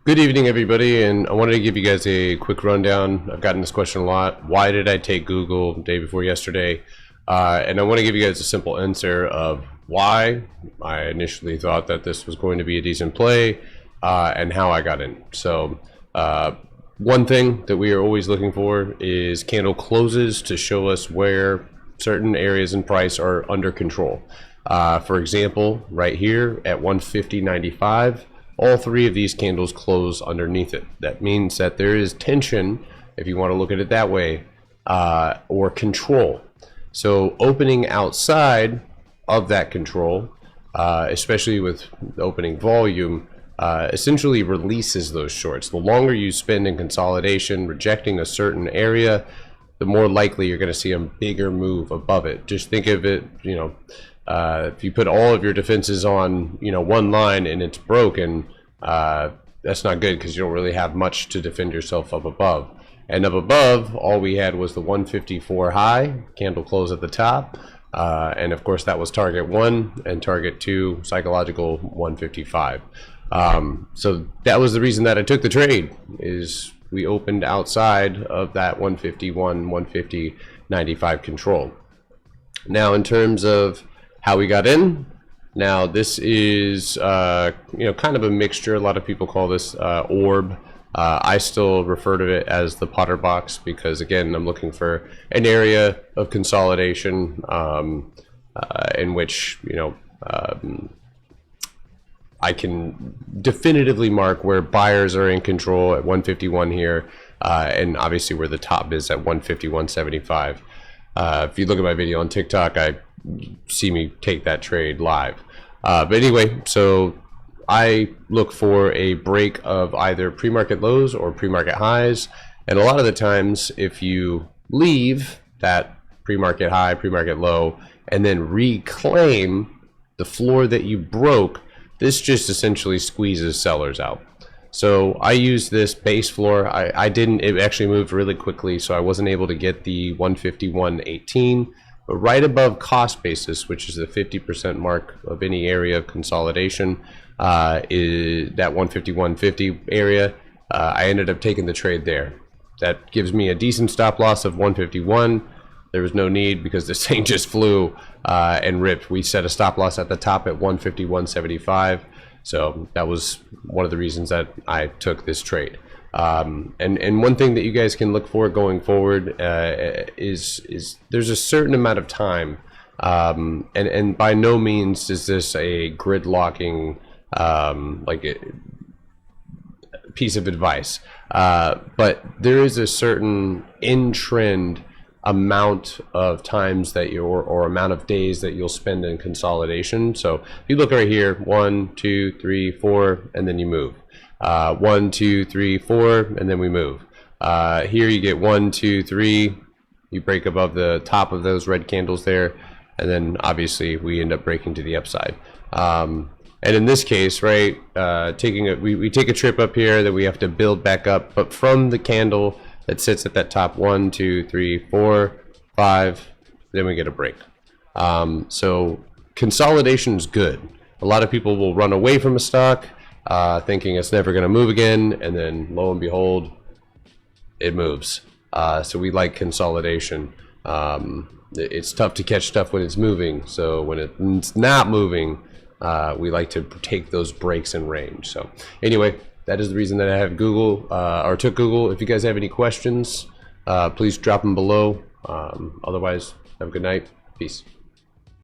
Good evening, everybody, and I wanted to give you guys a quick rundown. I've gotten this question a lot. Why did I take Google the day before yesterday? And I want to give you guys a simple answer of why I initially thought that this was going to be a decent play and how I got in. So one thing that we are always looking for is candle closes to show us where certain areas in price are under control. For example, right here at 150.95. All three of these candles close underneath it. That means that there is tension, if you want to look at it that way, or control. So opening outside of that control, especially with opening volume, essentially releases those shorts. The longer you spend in consolidation, rejecting a certain area, the more likely you're going to see a bigger move above it. Just think of it, if you put all of your defenses on, one line and it's broken, that's not good because you don't really have much to defend yourself up above. And up above, all we had was the 154 high, candle close at the top. And of course, that was target 1 and target 2, psychological 155. So that was the reason that I took the trade, is we opened outside of that 151, 150, 95 control. Now, in terms of how we got in, now this is kind of a mixture. A lot of people call this orb. I still refer to it as the Potterbox because, again, I'm looking for an area of consolidation in which I can definitively mark where buyers are in control at 151 here, and obviously where the top is at 151.75. If you look at my video on TikTok, I see me take that trade live. But anyway, so I look for a break of either pre-market lows or pre-market highs. And a lot of the times, if you leave that pre-market high, pre-market low, and then reclaim the floor that you broke, this just essentially squeezes sellers out. So I used this base floor. It actually moved really quickly, so I wasn't able to get the 151.18. But right above cost basis, which is the 50% mark of any area of consolidation, is that 151.50 area. I ended up taking the trade there. That gives me a decent stop loss of 151. There was no need because this thing just flew and ripped. We set a stop loss at the top at 151.75. So that was one of the reasons that I took this trade. And one thing that you guys can look for going forward is there's a certain amount of time, and by no means is this a gridlocking piece of advice, but there is a certain in-trend amount of times that or amount of days that you'll spend in consolidation. So if you look right here, 1, 2, 3, 4, and then you move. 1, 2, 3, 4, and then we move. Here you get 1, 2, 3. You break above the top of those red candles there, and then obviously we end up breaking to the upside. And in this case, right, we take a trip up here that we have to build back up, but from the candle that sits at that top 1, 2, 3, 4, 5, then we get a break. So consolidation is good. A lot of people will run away from a stock thinking it's never going to move again, and then lo and behold, it moves. So we like consolidation. It's tough to catch stuff when it's moving, so when it's not moving, we like to take those breaks in range. So anyway, that is the reason that I have Google, or took Google. If you guys have any questions, please drop them below. Otherwise, have a good night. Peace.